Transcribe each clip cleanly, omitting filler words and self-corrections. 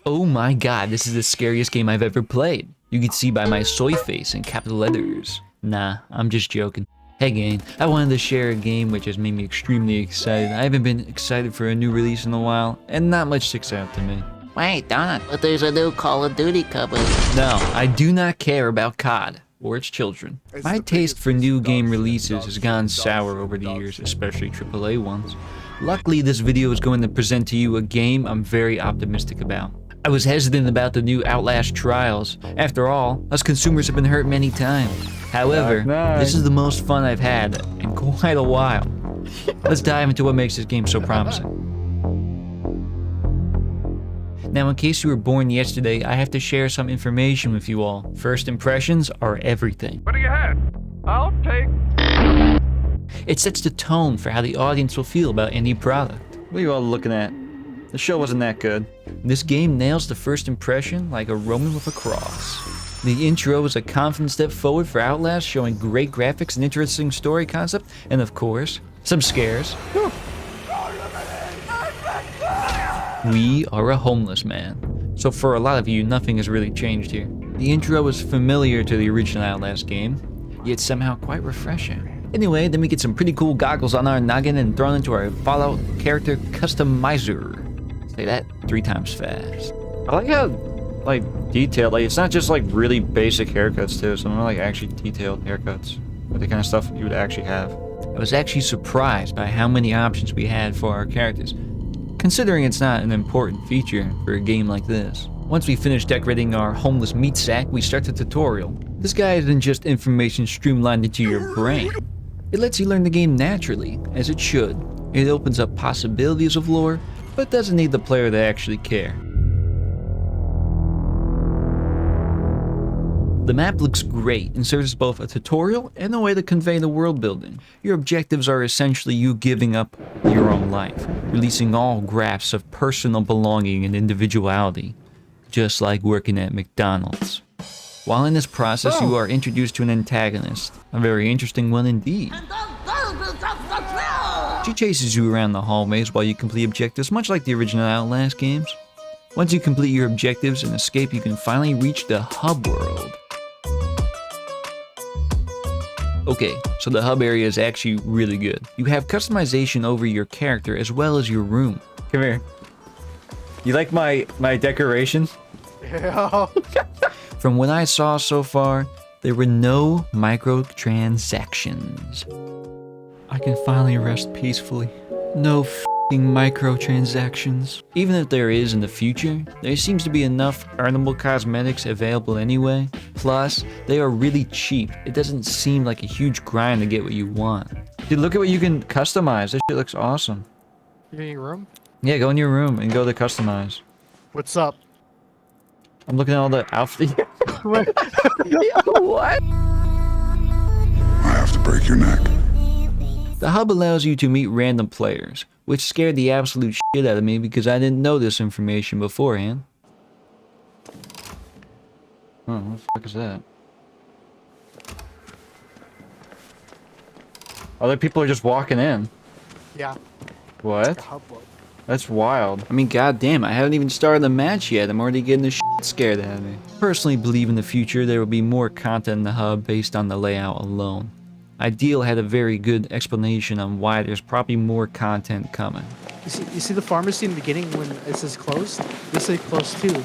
Oh my god, this is the scariest game I've ever played. You can see by my soy face in capital letters. Nah, I'm just joking. Hey gang, I wanted to share a game which has made me extremely excited. I haven't been excited for a new release in a while, and not much sticks out to me. Wait, Don, but there's a new Call of Duty coming. No, I do not care about COD or its children. My taste for new game releases has gone sour over the years, especially AAA ones. Luckily, this video is going to present to you a game I'm very optimistic about. I was hesitant about the new Outlast Trials. After all, us consumers have been hurt many times. However, this is the most fun I've had in quite a while. Let's dive into what makes this game so promising. Now, in case you were born yesterday, I have to share some information with you all. First impressions are everything. What do you have? I'll take. It sets the tone for how the audience will feel about any product. What are you all looking at? The show wasn't that good. This game nails the first impression like a Roman with a cross. The intro is a confident step forward for Outlast, showing great graphics and interesting story concept, and of course, some scares. We are a homeless man. So for a lot of you, nothing has really changed here. The intro is familiar to the original Outlast game, yet somehow quite refreshing. Anyway, then we get some pretty cool goggles on our noggin and thrown into our Fallout character customizer. Say that 3 times fast. I like how, detailed, it's not just really basic haircuts too, some more actually detailed haircuts. With the kind of stuff you would actually have. I was actually surprised by how many options we had for our characters, considering it's not an important feature for a game like this. Once we finish decorating our homeless meat sack, we start the tutorial. This guide isn't just information streamlined into your brain. It lets you learn the game naturally, as it should. It opens up possibilities of lore, but doesn't need the player to actually care. The map looks great and serves as both a tutorial and a way to convey the world building. Your objectives are essentially you giving up your own life, releasing all grasps of personal belonging and individuality, just like working at McDonald's. While in this process, you are introduced to an antagonist, a very interesting one indeed. She chases you around the hallways while you complete objectives, much like the original Outlast games. Once you complete your objectives and escape, you can finally reach the hub world. Okay, so the hub area is actually really good. You have customization over your character as well as your room. Come here. You like my decoration? Yeah. From what I saw so far, there were no microtransactions. I can finally rest peacefully. No f***ing microtransactions. Even if there is in the future, there seems to be enough earnable cosmetics available anyway. Plus, they are really cheap. It doesn't seem like a huge grind to get what you want. Dude, look at what you can customize. This shit looks awesome. You in your room? Yeah, go in your room and go to customize. What's up? I'm looking at all the outfits. What? I have to break your neck. The hub allows you to meet random players, which scared the absolute shit out of me because I didn't know this information beforehand. Oh, what the fuck is that? Other people are just walking in. Yeah. What? The hub world. That's wild. I mean, goddamn, I haven't even started the match yet. I'm already getting the shit scared out of me. Personally believe in the future there will be more content in the hub based on the layout alone. Ideal had a very good explanation on why there's probably more content coming. You see the pharmacy in the beginning when it says closed? This says closed too.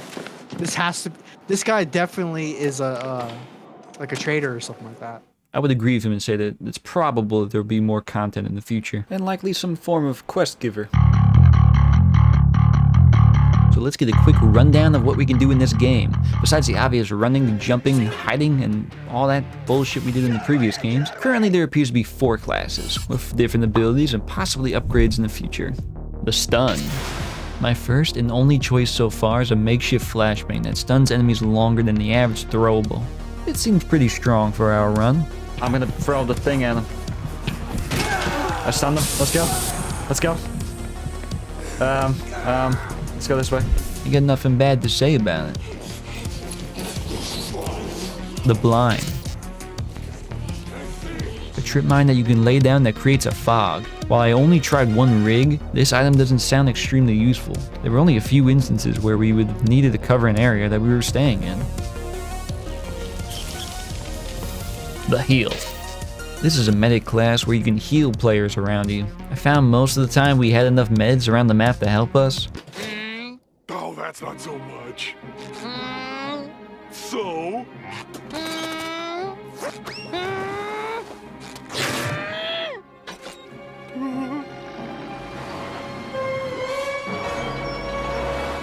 This guy definitely is like a trader or something like that. I would agree with him and say that it's probable that there will be more content in the future, and likely some form of quest giver. So let's get a quick rundown of what we can do in this game. Besides the obvious running, jumping, hiding, and all that bullshit we did in the previous games, currently there appears to be 4 classes, with different abilities and possibly upgrades in the future. The Stun. My first and only choice so far is a makeshift flashbang that stuns enemies longer than the average throwable. It seems pretty strong for our run. I'm gonna throw the thing at him. I stunned him. Let's go. Let's go. Let's go this way. You got nothing bad to say about it. The Blind. A trip mine that you can lay down that creates a fog. While I only tried one rig, this item doesn't sound extremely useful. There were only a few instances where we would have needed to cover an area that we were staying in. The heal. This is a medic class where you can heal players around you. I found most of the time we had enough meds around the map to help us. Oh, that's not so much. So?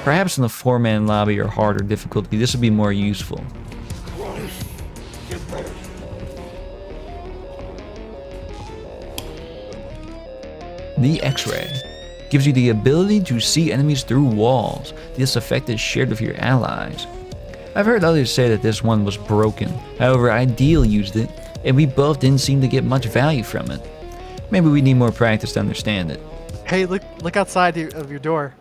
Perhaps in the 4-man lobby or harder difficulty, this would be more useful. The X-Ray gives you the ability to see enemies through walls. This effect is shared with your allies. I've heard others say that this one was broken. However, Ideal used it, and we both didn't seem to get much value from it. Maybe we need more practice to understand it. Hey, look outside of your door.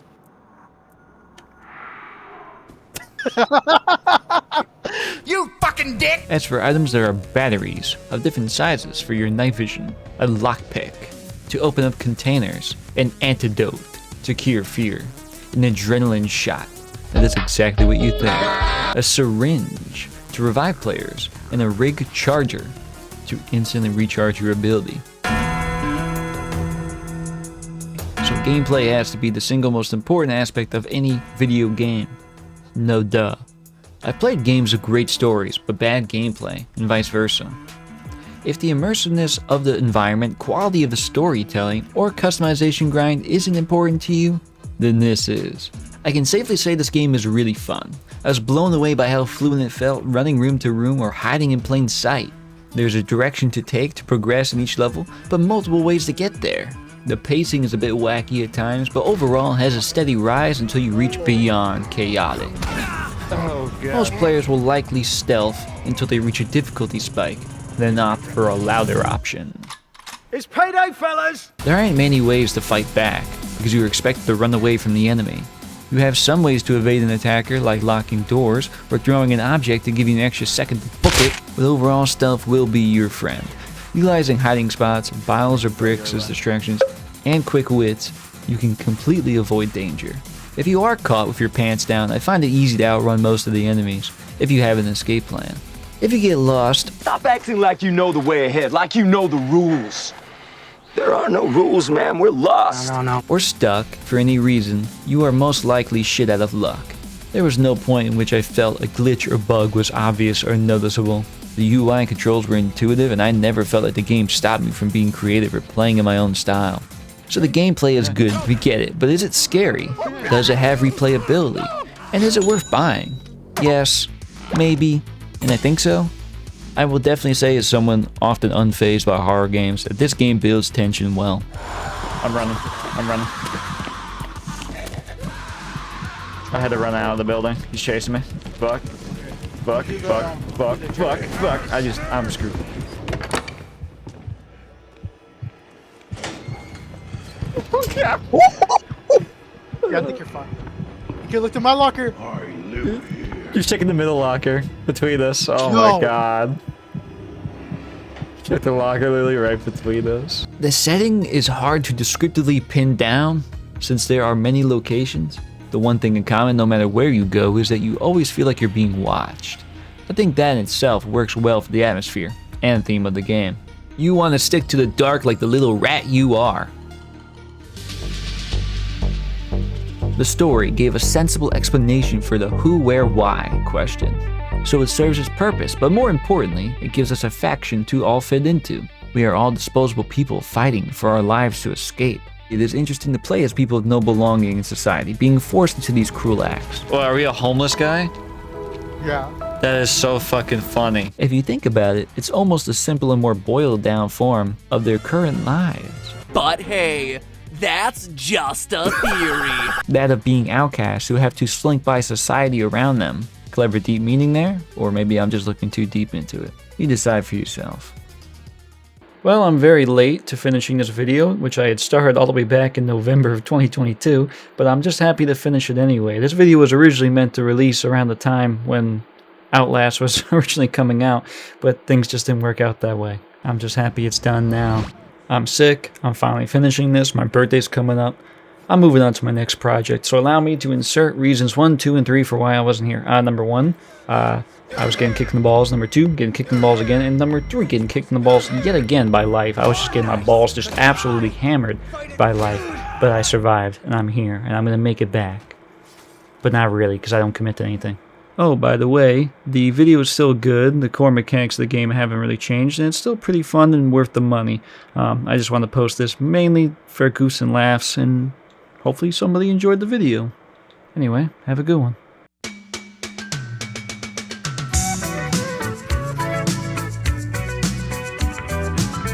You fucking dick! As for items, there are batteries of different sizes for your night vision, a lockpick to open up containers, an antidote to cure fear, an adrenaline shot, that is exactly what you think, a syringe to revive players, and a rig charger to instantly recharge your ability. So gameplay has to be the single most important aspect of any video game. No duh. I've played games with great stories, but bad gameplay, and vice versa. If the immersiveness of the environment, quality of the storytelling, or customization grind isn't important to you, then this is. I can safely say this game is really fun. I was blown away by how fluent it felt running room to room or hiding in plain sight. There's a direction to take to progress in each level, but multiple ways to get there. The pacing is a bit wacky at times, but overall has a steady rise until you reach beyond chaotic. Most players will likely stealth until they reach a difficulty spike, then opt for a louder option. It's payday, fellas! There aren't many ways to fight back, because you're expected to run away from the enemy. You have some ways to evade an attacker, like locking doors, or throwing an object to give you an extra second to book it, but overall stealth will be your friend. Utilizing hiding spots, piles or bricks as distractions, and quick wits, you can completely avoid danger. If you are caught with your pants down, I find it easy to outrun most of the enemies, if you have an escape plan. If you get lost, Stop acting like you know the way ahead, like you know the rules. There are no rules, man. We're lost. No. or stuck for any reason, you are most likely shit out of luck. There was no point in which I felt a glitch or bug was obvious or noticeable. The UI and controls were intuitive, and I never felt like the game stopped me from being creative or playing in my own style. So the gameplay is good, we get it, but is it scary? Does it have replayability? And is it worth buying? Yes, maybe, and I think so. I will definitely say, as someone often unfazed by horror games, that this game builds tension well. I'm running. I had to run out of the building. He's chasing me. Fuck. I'm screwed. Yeah, I think you're fine. You can look to my locker. You're checking the middle locker between us. Oh No. my god. Check the locker literally right between us. The setting is hard to descriptively pin down, since there are many locations. The one thing in common, no matter where you go, is that you always feel like you're being watched. I think that in itself works well for the atmosphere and theme of the game. You want to stick to the dark like the little rat you are. The story gave a sensible explanation for the who, where, why question. So it serves its purpose, but more importantly, it gives us a faction to all fit into. We are all disposable people fighting for our lives to escape. It is interesting to play as people with no belonging in society, being forced into these cruel acts. Well, are we a homeless guy? Yeah. That is so fucking funny. If you think about it, it's almost a simple and more boiled down form of their current lives. But hey, that's just a theory. That of being outcasts who have to slink by society around them. Clever deep meaning there? Or maybe I'm just looking too deep into it. You decide for yourself. Well, I'm very late to finishing this video, which I had started all the way back in November of 2022, but I'm just happy to finish it anyway. This video was originally meant to release around the time when Outlast was originally coming out, but things just didn't work out that way. I'm just happy it's done now. I'm sick. I'm finally finishing this. My birthday's coming up. I'm moving on to my next project. So allow me to insert reasons 1, 2, and 3 for why I wasn't here. Number 1, I was getting kicked in the balls. Number 2, getting kicked in the balls again. And number 3, getting kicked in the balls yet again by life. I was just getting my balls just absolutely hammered by life. But I survived, and I'm here, and I'm going to make it back. But not really, because I don't commit to anything. Oh, by the way, the video is still good. The core mechanics of the game haven't really changed, and it's still pretty fun and worth the money. I just want to post this mainly for goose and laughs, and hopefully somebody enjoyed the video. Anyway, have a good one.